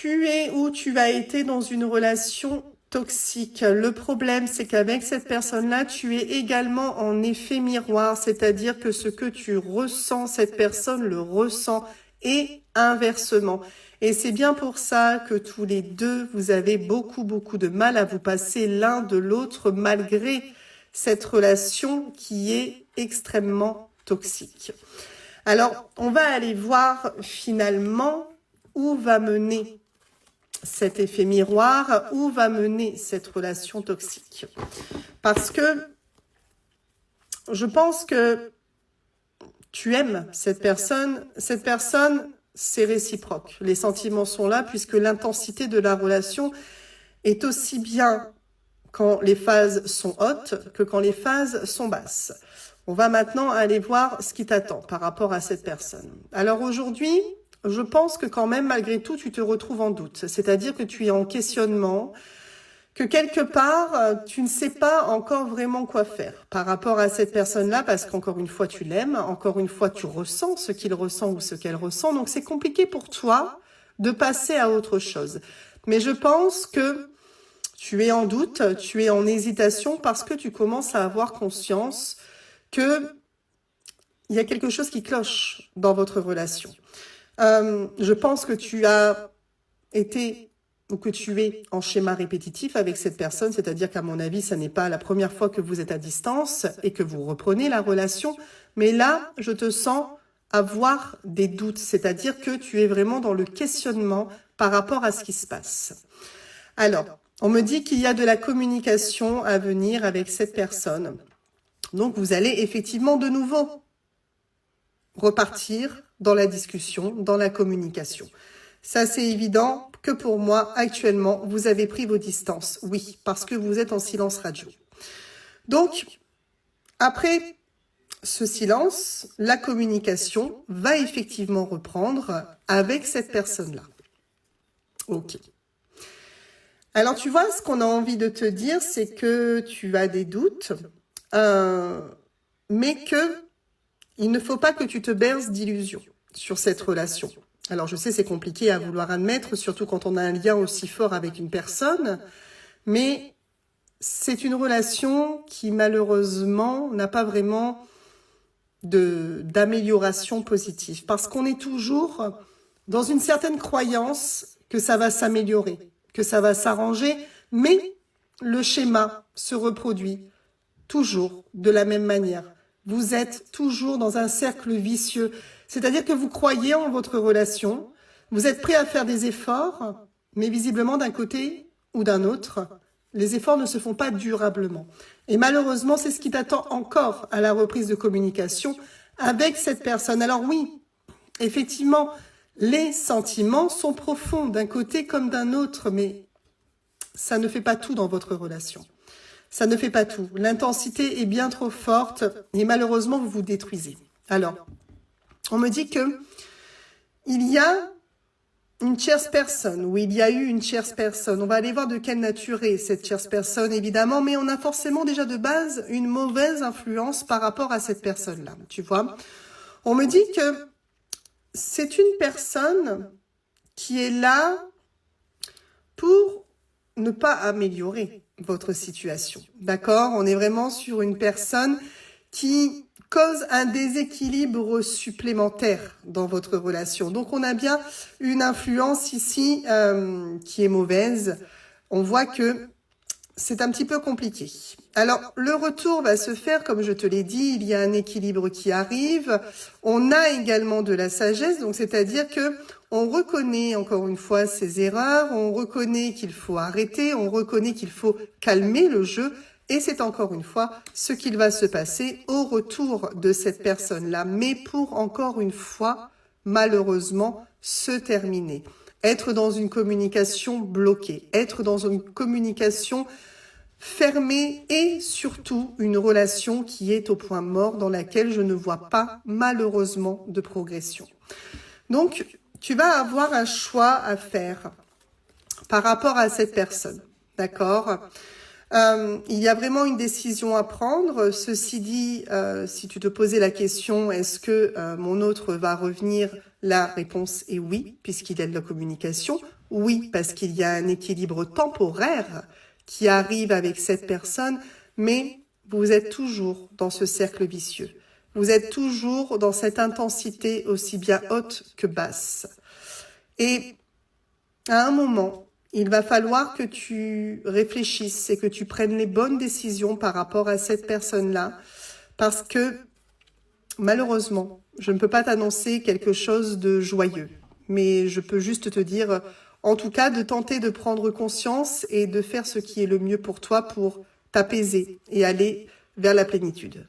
tu es ou tu as été dans une relation toxique. Le problème, c'est qu'avec cette personne-là, tu es également en effet miroir, c'est-à-dire que ce que tu ressens, cette personne le ressent et inversement. Et c'est bien pour ça que tous les deux, vous avez beaucoup de mal à vous passer l'un de l'autre malgré cette relation qui est extrêmement toxique. Alors, on va aller voir finalement où va mener cet effet miroir, où va mener cette relation toxique. Parce que je pense que tu aimes cette personne, c'est réciproque. Les sentiments sont là puisque l'intensité de la relation est aussi bien quand les phases sont hautes que quand les phases sont basses. On va maintenant aller voir ce qui t'attend par rapport à cette personne. Alors aujourd'hui, je pense que quand même, malgré tout, tu te retrouves en doute. C'est-à-dire que tu es en questionnement, que quelque part, tu ne sais pas encore vraiment quoi faire par rapport à cette personne-là, parce qu'encore une fois, tu l'aimes, encore une fois, tu ressens ce qu'il ressent ou ce qu'elle ressent. Donc, c'est compliqué pour toi de passer à autre chose. Mais je pense que tu es en doute, tu es en hésitation parce que tu commences à avoir conscience que il y a quelque chose qui cloche dans votre relation. Je pense que tu as été ou que tu es en schéma répétitif avec cette personne, c'est-à-dire qu'à mon avis, ça n'est pas la première fois que vous êtes à distance et que vous reprenez la relation, mais là, je te sens avoir des doutes, c'est-à-dire que tu es vraiment dans le questionnement par rapport à ce qui se passe. Alors, on me dit qu'il y a de la communication à venir avec cette personne. Donc, vous allez effectivement de nouveau repartir dans la discussion, dans la communication. Ça, c'est évident que pour moi, actuellement, vous avez pris vos distances. Oui, parce que vous êtes en silence radio. Donc, après ce silence, la communication va effectivement reprendre avec cette personne-là. Ok. Alors, tu vois, ce qu'on a envie de te dire, c'est que tu as des doutes, mais que il ne faut pas que tu te berces d'illusions sur cette relation. Alors, je sais, c'est compliqué à vouloir admettre, surtout quand on a un lien aussi fort avec une personne, mais c'est une relation qui, malheureusement, n'a pas vraiment d'amélioration positive, parce qu'on est toujours dans une certaine croyance que ça va s'améliorer, que ça va s'arranger, mais le schéma se reproduit toujours de la même manière. Vous êtes toujours dans un cercle vicieux. C'est-à-dire que vous croyez en votre relation, vous êtes prêt à faire des efforts, mais visiblement d'un côté ou d'un autre, les efforts ne se font pas durablement. Et malheureusement, c'est ce qui t'attend encore à la reprise de communication avec cette personne. Alors oui, effectivement, les sentiments sont profonds d'un côté comme d'un autre, mais ça ne fait pas tout dans votre relation. Ça ne fait pas tout. L'intensité est bien trop forte et malheureusement, vous vous détruisez. Alors, on me dit que il y a une tierce personne, ou il y a eu une tierce personne. On va aller voir de quelle nature est cette tierce personne, évidemment, mais on a forcément déjà de base une mauvaise influence par rapport à cette personne-là, tu vois. On me dit que c'est une personne qui est là pour ne pas améliorer votre situation, d'accord? On est vraiment sur une personne qui cause un déséquilibre supplémentaire dans votre relation. Donc, on a bien une influence ici qui est mauvaise. On voit que c'est un petit peu compliqué. Alors, le retour va se faire, comme je te l'ai dit, il y a un équilibre qui arrive. On a également de la sagesse, donc c'est-à-dire que on reconnaît encore une fois ses erreurs, on reconnaît qu'il faut arrêter, on reconnaît qu'il faut calmer le jeu, et c'est encore une fois ce qu'il va se passer au retour de cette personne-là, mais pour encore une fois, malheureusement, se terminer. Être dans une communication bloquée, être dans une communication fermée et surtout une relation qui est au point mort dans laquelle je ne vois pas malheureusement de progression. Donc, tu vas avoir un choix à faire par rapport à cette personne, d'accord ? Il y a vraiment une décision à prendre. Ceci dit, si tu te posais la question, est-ce que mon autre va revenir? La réponse est oui, puisqu'il y a de la communication. Oui, parce qu'il y a un équilibre temporaire qui arrive avec cette personne, mais vous êtes toujours dans ce cercle vicieux. Vous êtes toujours dans cette intensité aussi bien haute que basse. Et à un moment, il va falloir que tu réfléchisses et que tu prennes les bonnes décisions par rapport à cette personne-là, parce que malheureusement, je ne peux pas t'annoncer quelque chose de joyeux, mais je peux juste te dire, en tout cas, de tenter de prendre conscience et de faire ce qui est le mieux pour toi pour t'apaiser et aller vers la plénitude.